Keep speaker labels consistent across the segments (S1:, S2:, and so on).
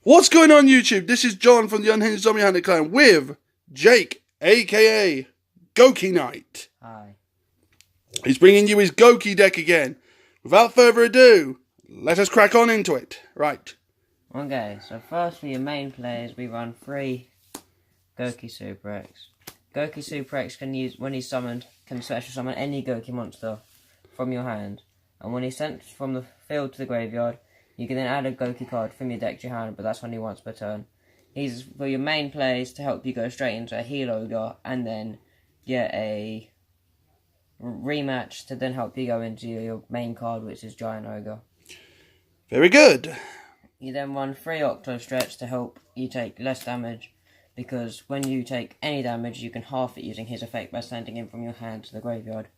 S1: What's going on YouTube? This is John from the Unhinged Zombie Hunter Clan with Jake, aka Gouki Knight.
S2: Hi.
S1: He's bringing you his Gouki deck again. Without further ado, let us crack on into it. Right.
S2: Okay, so first for your main players, we run 3 Gouki Super X. Gouki Super X can use, when he's summoned, can special summon any Gouki monster from your hand. And when he's sent from the field to the graveyard, you can then add a Gouki card from your deck to your hand, but that's only once per turn. He's for your main plays to help you go straight into a heal ogre, and then get a rematch to then help you go into your main card, which is Giant Ogre.
S1: Very good.
S2: You then run 3 Octo Stretch to help you take less damage, because when you take any damage, you can half it using his effect by sending him from your hand to the graveyard.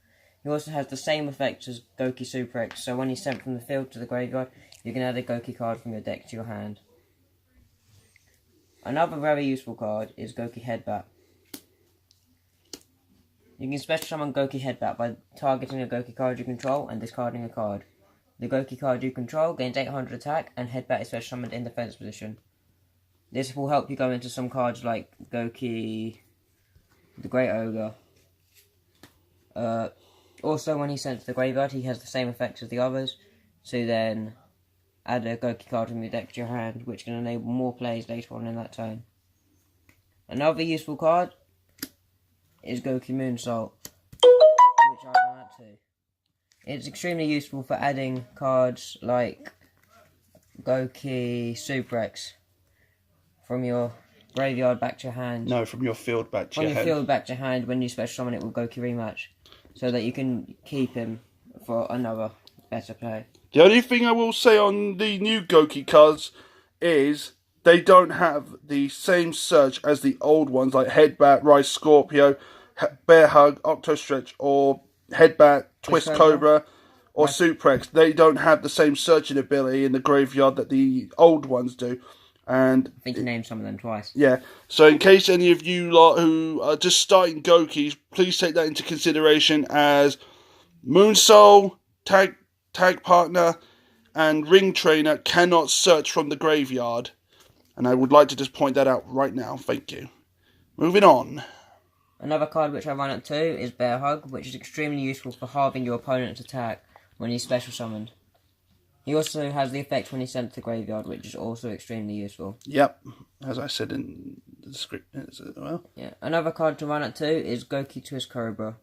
S2: He also has the same effect as Gouki Super X, so when he's sent from the field to the graveyard, you can add a Gouki card from your deck to your hand. Another very useful card is Gouki Headbat. You can special summon Gouki Headbat by targeting a Gouki card you control and discarding a card. The Gouki card you control gains 800 attack, and Headbat is special summoned in defense position. This will help you go into some cards like Gouki, the Great Ogre. Also, when he's sent to the graveyard, he has the same effects as the others, so then add a Gouki card from your deck to your hand, which can enable more plays later on in that turn. Another useful card is Gouki Moonsault, which I run out to. It's extremely useful for adding cards like Gouki Super X from your graveyard back to your hand.
S1: No, from your field back to your hand.
S2: From your field back to your hand when you special summon it with Gouki Rematch, so that you can keep him for another better play.
S1: The only thing I will say on the new Gouki cards is they don't have the same search as the old ones like Headbat, Rise Scorpio, Bear Hug, Octo Stretch, or Headbat, Twist Cobra, or Super X. They don't have the same searching ability in the graveyard that the old ones do. And
S2: I think you named some of them twice.
S1: Yeah, so in case any of you lot who are just starting Goukis, please take that into consideration, as Moonsoul, Tag Partner, and Ring Trainer cannot search from the graveyard. And I would like to just point that out right now. Thank you. Moving on.
S2: Another card which I run at 2 is Bear Hug, which is extremely useful for halving your opponent's attack when he's special summoned. He also has the effect when he's sent to the graveyard, which is also extremely useful.
S1: Yep, as I said in the script as well.
S2: Yeah. Another card to run at 2 is Gouki Twist Cobra.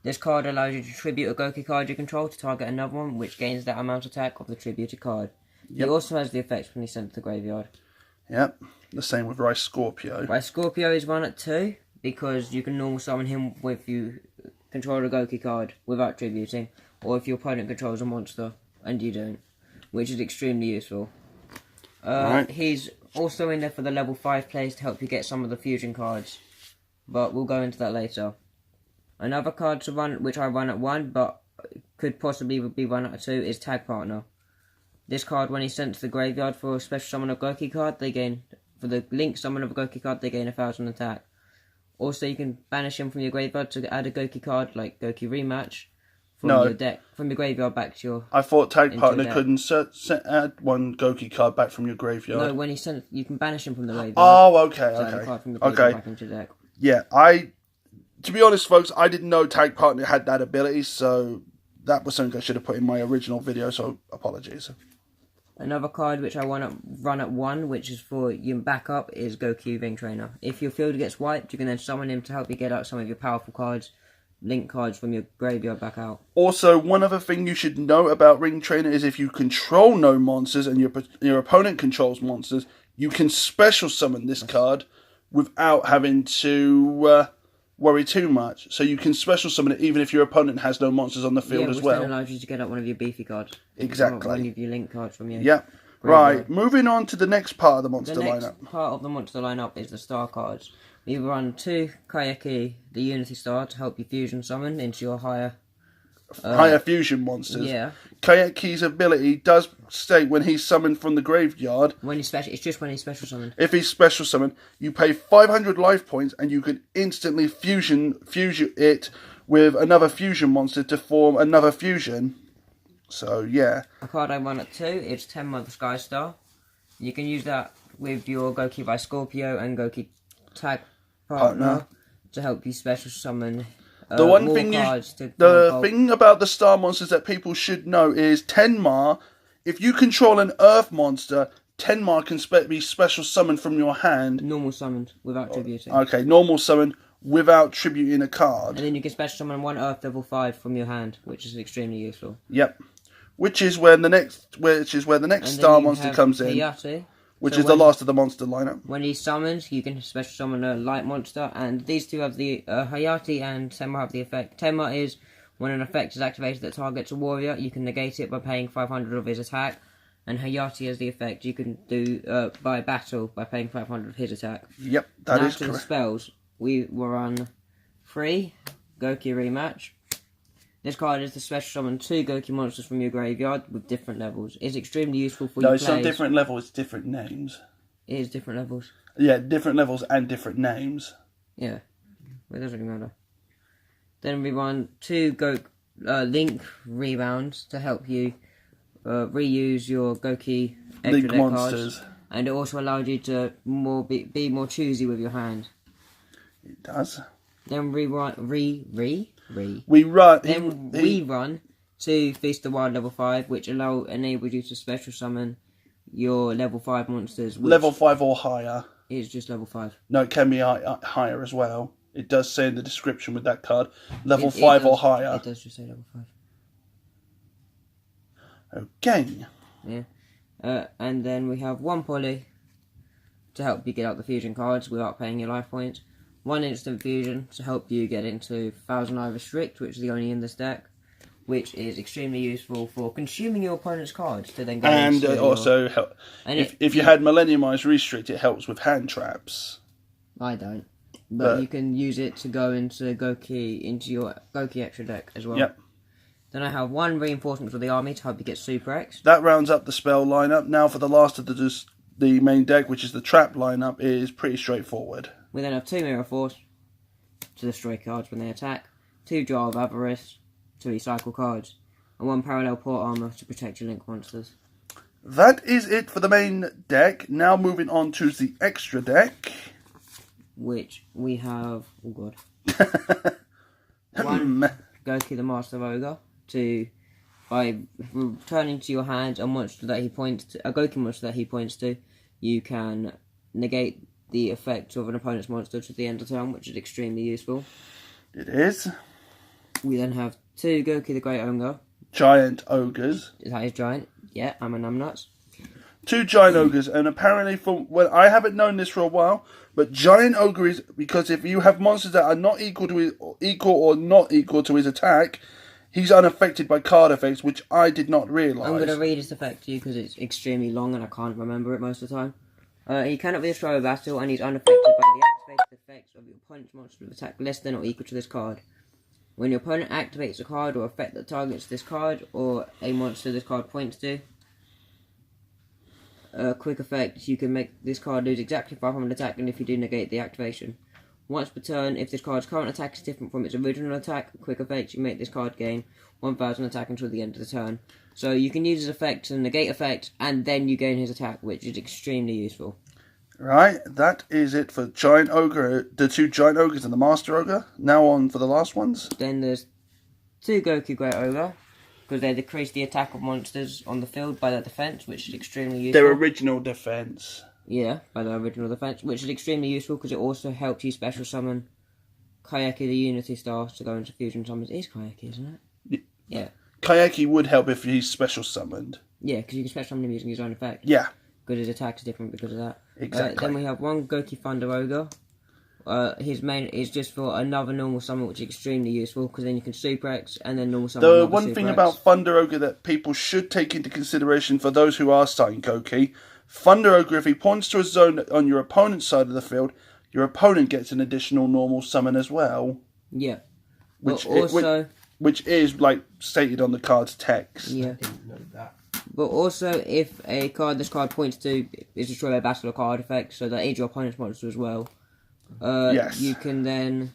S2: This card allows you to tribute a Gouki card you control to target another one, which gains that amount of attack of the tributed card. Yep. He also has the effect when he's sent to the graveyard.
S1: Yep, the same with Rise Scorpio.
S2: Rise Scorpio is run at 2, because you can normal summon him if you control a Gouki card without tributing, or if your opponent controls a monster and you don't, which is extremely useful. Right. He's also in there for the level 5 plays to help you get some of the fusion cards, but we'll go into that later. Another card to run, which I run at 1, but could possibly be run at 2, is Tag Partner. This card, when he's sent to the graveyard for a special summon of Gouki card, they gain, for the link summon of a Gouki card, they gain 1000 attack. Also, you can banish him from your graveyard to add a Gouki card, like Gouki Rematch, from your deck, from your graveyard back to your...
S1: I thought Tag Partner couldn't add one Gouki card back from your graveyard.
S2: No, when he's sent, you can banish him from the graveyard.
S1: Oh, okay,
S2: Add a card from the graveyard back into your deck.
S1: Yeah, to be honest, folks, I didn't know Tag Partner had that ability, so that was something I should have put in my original video, so apologies.
S2: Another card which I run at 1, which is for your backup, is Gouki Ring Trainer. If your field gets wiped, you can then summon him to help you get out some of your powerful cards, link cards from your graveyard back out. Also,
S1: one other thing you should know about Ring Trainer is if you control no monsters and your opponent controls monsters, you can special summon this card without having to worry too much. So you can special summon it even if your opponent has no monsters on the field as well.
S2: Which then allows you to get out one of your beefy cards.
S1: Exactly.
S2: One of your link cards from your...
S1: Yep. Right, moving on to the next part of the monster lineup.
S2: The next part of the monster lineup is the star cards. We run 2 Kayaki, the Unity Star, to help you fusion summon into your higher
S1: fusion monsters.
S2: Yeah.
S1: Kayaki's ability does state when he's summoned from the graveyard.
S2: It's just when he's special summoned.
S1: If he's special summoned, you pay 500 life points and you can instantly fusion it with another fusion monster to form another fusion. So, yeah.
S2: A card I run at 2 is 10 Mother Sky Star. You can use that with your Gouki by Scorpio and Gouki tag partner to help you special summon
S1: The one
S2: more
S1: thing
S2: cards
S1: the thing about the star monsters that people should know is Tenma. If you control an Earth monster, Tenma can be special summoned from your hand.
S2: Normal summoned without tributing.
S1: Okay, normal summon without tributing a card.
S2: And then you can special summon one Earth level 5 from your hand, which is extremely useful.
S1: Yep. Which is where the next star monster comes in.
S2: Hayate.
S1: Which is the last of the monster lineup.
S2: When he's summoned, you can special summon a light monster, and these two have the Hayate and Tenma have the effect. Tenma is when an effect is activated that targets a warrior, you can negate it by paying 500 of his attack. And Hayate has the effect you can do by battle by paying 500 of his attack.
S1: Yep, that is correct.
S2: After the spells, we were on 3 Gouki rematch. This card is to special summon 2 Gouki monsters from your graveyard with different levels. It's extremely useful for you players.
S1: No, it's not different levels, it's different names.
S2: It is different levels.
S1: Yeah, different levels and different names.
S2: Yeah, it doesn't really matter. Then we run 2 Link rebounds to help you reuse your Gouki extra
S1: Link
S2: deck
S1: monsters.
S2: Cards. And it also allows you to be more choosy with your hand.
S1: It does.
S2: Then we run to Feast the Wild level 5, which enables you to special summon your level 5 monsters.
S1: Level 5 or higher.
S2: It's just level 5.
S1: No, it can be higher as well. It does say in the description with that card, level 5 or higher.
S2: It does just say level 5.
S1: Okay.
S2: Yeah. And then we have 1 poly to help you get out the fusion cards without paying your life points. 1 instant fusion to help you get into Thousand Eye Restrict, which is the only in this deck, which is extremely useful for consuming your opponent's cards to then go into
S1: also help. And if you had Millennium Eyes Restrict, it helps with hand traps.
S2: I don't, but you can use it to go into your Gouki extra deck as well.
S1: Yep.
S2: Then I have 1 reinforcement for the army to help you get Super X.
S1: That rounds up the spell lineup. Now for the last of the main deck, which is the trap lineup, is pretty straightforward.
S2: We then have 2 Mirror Force to destroy cards when they attack, 2 Jar of Avarice to recycle cards, and 1 Parallel Port Armor to protect your Link monsters.
S1: That is it for the main deck. Now moving on to the extra deck.
S2: Which we have... Oh god. 1 Gouki the Master of Ogre by returning to your hand a monster that he points to, a Gouki monster that he points to, you can negate the effect of an opponent's monster to the end of turn, which is extremely useful.
S1: It is.
S2: We then have 2 Gouki the Great Ogre.
S1: Giant ogres.
S2: That is giant. Yeah, I'm a numbnuts.
S1: 2 giant ogres, and apparently I haven't known this for a while, but giant ogre is because if you have monsters that are not equal or not equal to his attack, he's unaffected by card effects, which I did not realise.
S2: I'm going to read his effect to you because it's extremely long and I can't remember it most of the time. He cannot be destroyed by battle, and he's unaffected by the activated effects of your opponent's monster with attack less than or equal to this card. When your opponent activates a card or effect that targets this card or a monster this card points to, quick effect, you can make this card lose exactly 500 attack, and if you do, negate the activation. Once per turn, if this card's current attack is different from its original attack, quick effect, you make this card gain 1000 attack until the end of the turn. So you can use his effect to negate effect, and then you gain his attack, which is extremely useful.
S1: Right, that is it for Giant Ogre, the 2 Giant Ogres and the Master Ogre. Now on for the last ones.
S2: Then there's 2 Gouki Great Ogre, because they decrease the attack of monsters on the field by their defense, which is extremely useful.
S1: Their original defense.
S2: Yeah, by their original defense, which is extremely useful because it also helps you special summon Kayaki the Unity Star to go into fusion summons. It is Kayaki, isn't it? Yeah.
S1: Kayaki would help if he's special summoned.
S2: Yeah, because you can special summon him using his own effect.
S1: Yeah.
S2: Because his attack's different because of that.
S1: Exactly.
S2: Then we have 1 Gouki Thunder Ogre. His main is just for another normal summon, which is extremely useful because then you can Super X and then normal summon.
S1: The one thing about Thunder Ogre that people should take into consideration for those who are starting Gouki, Thunder Ogre, if he points to a zone on your opponent's side of the field, your opponent gets an additional normal summon as well.
S2: Yeah.
S1: Which is like stated on the card's text.
S2: Yeah. But also, if this card points to is destroyed by battle or card effect, so that aids your opponent's monster as well.
S1: Yes.
S2: You can then...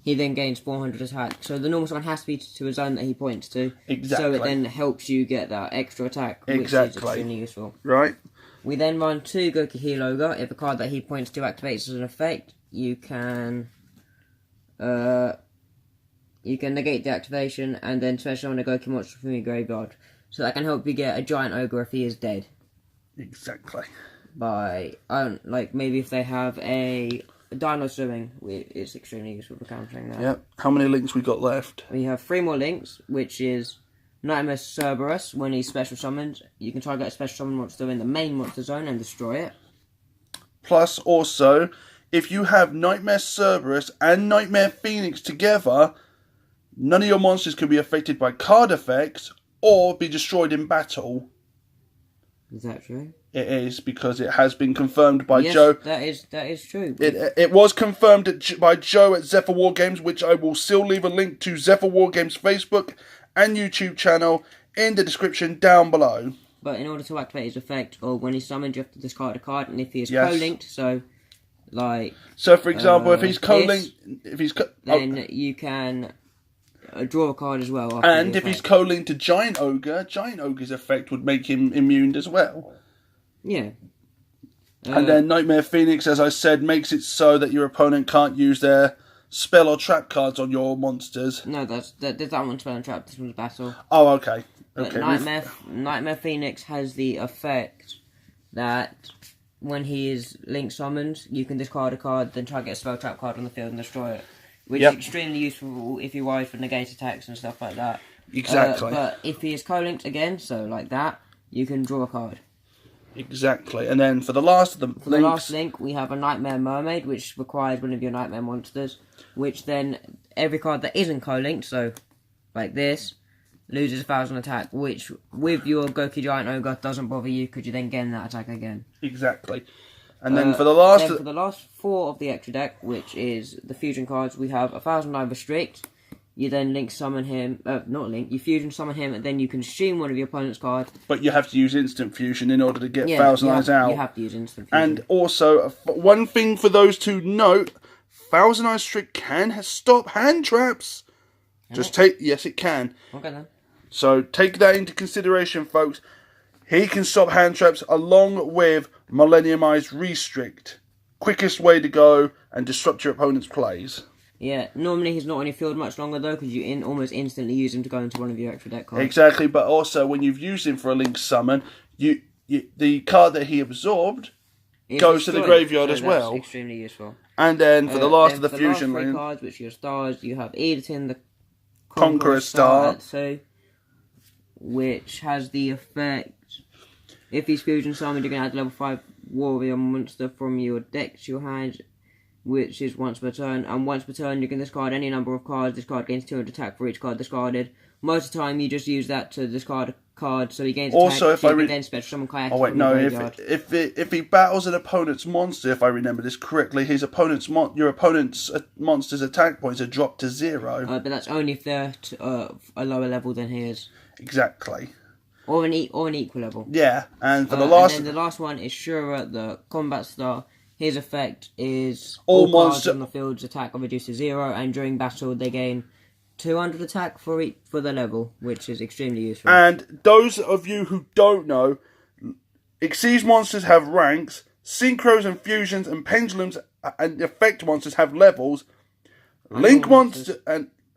S2: He then gains 400 attack. So the normal summon has to be to a zone that he points to.
S1: Exactly.
S2: So it then helps you get that extra attack, which is extremely useful.
S1: Right.
S2: We then run 2 Gouki Heal Ogre. If a card that he points to activates as an effect, you can negate the activation and then special summon a Gouki monster from your graveyard. So that can help you get a giant ogre if he is dead.
S1: Exactly.
S2: By like maybe if they have a dino swimming, it's extremely useful for countering that.
S1: Yep. How many links we got left?
S2: We have 3 more links, which is Nightmare Cerberus. When he's special summoned, you can try to get a special summon monster in the main monster zone and destroy it.
S1: Plus, also, if you have Nightmare Cerberus and Nightmare Phoenix together, none of your monsters can be affected by card effects or be destroyed in battle.
S2: Is that true?
S1: It is, because it has been confirmed by
S2: Yes,
S1: Joe.
S2: that is true.
S1: It was confirmed by Joe at Zephyr War Games, which I will still leave a link to Zephyr War Games Facebook and YouTube channel in the description down below.
S2: But in order to activate his effect, or when he's summoned, you have to discard a card, and if he is co-linked, so like.
S1: So, for example, if he's co-linked,
S2: then you can draw a card as well.
S1: And if he's co-linked to Giant Ogre's effect would make him immune as well.
S2: Yeah.
S1: And then Nightmare Phoenix, as I said, makes it so that your opponent can't use their spell or trap cards on your monsters.
S2: No, there's that one spell and trap. This one's battle.
S1: Oh, okay.
S2: But Nightmare Phoenix has the effect that when he is link summoned, you can discard a card, then try to get a spell trap card on the field and destroy it. Which is extremely useful if you rise for negate attacks and stuff like that.
S1: Exactly.
S2: But if he is co-linked again, so like that, you can draw a card.
S1: Exactly. And then for the last of the
S2: last link, we have a Nightmare Mermaid, which requires one of your Nightmare monsters, which then every card that isn't co-linked, so like this, loses 1,000 attack, which with your Gouki Giant Ogre doesn't bother you because you then gain that attack again.
S1: Exactly. And then for the last
S2: 4 of the extra deck, which is the fusion cards, we have 1,009 Restrict. You then link summon him, you fusion summon him, and then you consume one of your opponent's cards.
S1: But you have to use instant fusion in order to get Thousand Eyes out.
S2: You have to use instant fusion.
S1: And also, one thing for those to note, Thousand Eyes Strict can stop hand traps. Yes, it can.
S2: Okay then.
S1: So take that into consideration, folks. He can stop hand traps along with Millennium Eyes Restrict. Quickest way to go and disrupt your opponent's plays.
S2: Yeah, normally he's not on your field much longer though, because you almost instantly use him to go into one of your extra deck cards.
S1: Exactly, but also when you've used him for a link summon, the card that he absorbed goes to the graveyard as well.
S2: That's extremely useful.
S1: And then for the last of the fusion
S2: last 3
S1: lane,
S2: cards, which are your stars, you have Edith the
S1: Conqueror Star,
S2: which has the effect. If he's fusion summoned, you can add level 5 warrior monster from your deck to your hand, which is once per turn. And once per turn, you can discard any number of cards. This card gains 200 attack for each card discarded. Most of the time, you just use that to discard a card, so he gains attack.
S1: Also, if
S2: so you can then special summon Kayak.
S1: Oh wait, no. If he battles an opponent's monster, if I remember this correctly, your opponent's monster's attack points are dropped to 0.
S2: But that's only if they're a lower level than he is.
S1: Exactly.
S2: Or an equal level.
S1: Yeah, and for the last...
S2: And then the last one is Shura, the Combat Star. His effect is
S1: all
S2: cards on the field's attack are reduced to 0, and during battle they gain 200 attack for the level, which is extremely useful.
S1: And those of you who don't know, Xyz monsters have ranks, Synchros and Fusions and Pendulums and Effect monsters have levels,
S2: and
S1: Link monsters...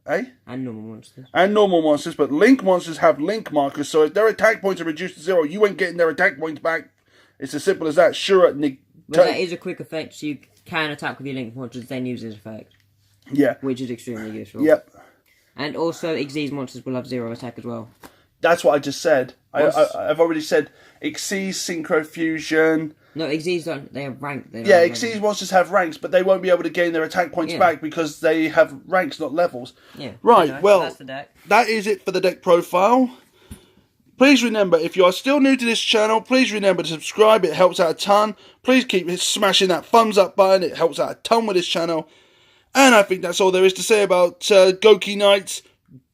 S2: And normal monsters.
S1: And normal monsters, but Link monsters have Link markers, so if their attack points are reduced to 0, you ain't getting their attack points back. It's as simple as that. Sure,
S2: but that is a quick effect, so you can attack with your Link monsters, then use his effect.
S1: Yeah.
S2: Which is extremely useful.
S1: Yep.
S2: And also, Xyz monsters will have 0 attack as well.
S1: That's what I just said. I've already said Xyz, Synchro, Fusion...
S2: No, Xyz don't. They have rank.
S1: Xyz monsters have ranks, but they won't be able to gain their attack points back because they have ranks, not levels.
S2: Yeah.
S1: Right,
S2: okay,
S1: well,
S2: so that's the deck.
S1: That is it for the deck profile. Please remember, if you are still new to this channel, please remember to subscribe. It helps out a ton. Please keep smashing that thumbs up button. It helps out a ton with this channel. And I think that's all there is to say about Gouki Knight's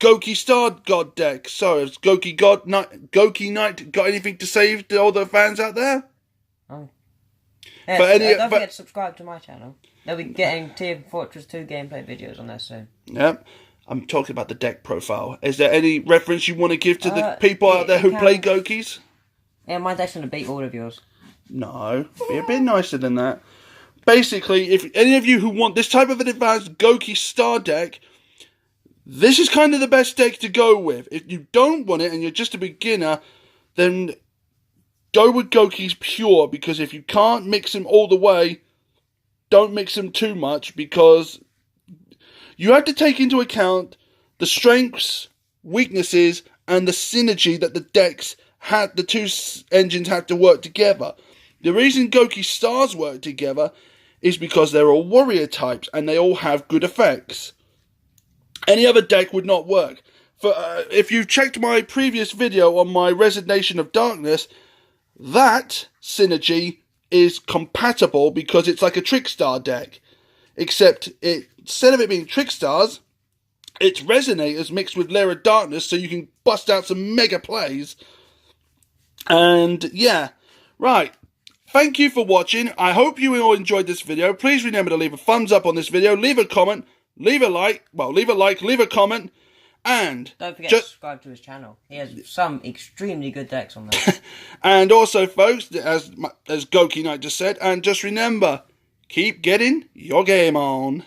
S1: Gouki Star God deck. So, has Gouki Knight got anything to say to all the fans out there?
S2: Oh. Yeah, don't forget to subscribe to my channel. They'll be getting Team Fortress 2 gameplay videos on there soon.
S1: Yep. I'm talking about the deck profile. Is there any reference you want to give to the people out there who play Goukis?
S2: Yeah, my deck's going to beat all of yours.
S1: No, be a bit nicer than that. Basically, if any of you who want this type of an advanced Gouki star deck, this is kind of the best deck to go with. If you don't want it and you're just a beginner, then go with Gouki's Pure, because if you can't mix them all the way, don't mix them too much, because you have to take into account the strengths, weaknesses, and the synergy that the decks had. The two engines have to work together. The reason Gouki Stars work together is because they're all warrior types and they all have good effects. Any other deck would not work. If you've checked my previous video on my Resignation of Darkness, that synergy is compatible because it's like a Trickstar deck. Except instead of it being Trickstars, it's Resonators mixed with Lair of Darkness, so you can bust out some mega plays. And yeah, right. Thank you for watching. I hope you all enjoyed this video. Please remember to leave a thumbs up on this video, leave a comment, leave a like, leave a comment, and
S2: don't forget to subscribe to his channel. He has some extremely good decks on there.
S1: And also, folks, as Gouki Knight just said, and just remember, keep getting your game on.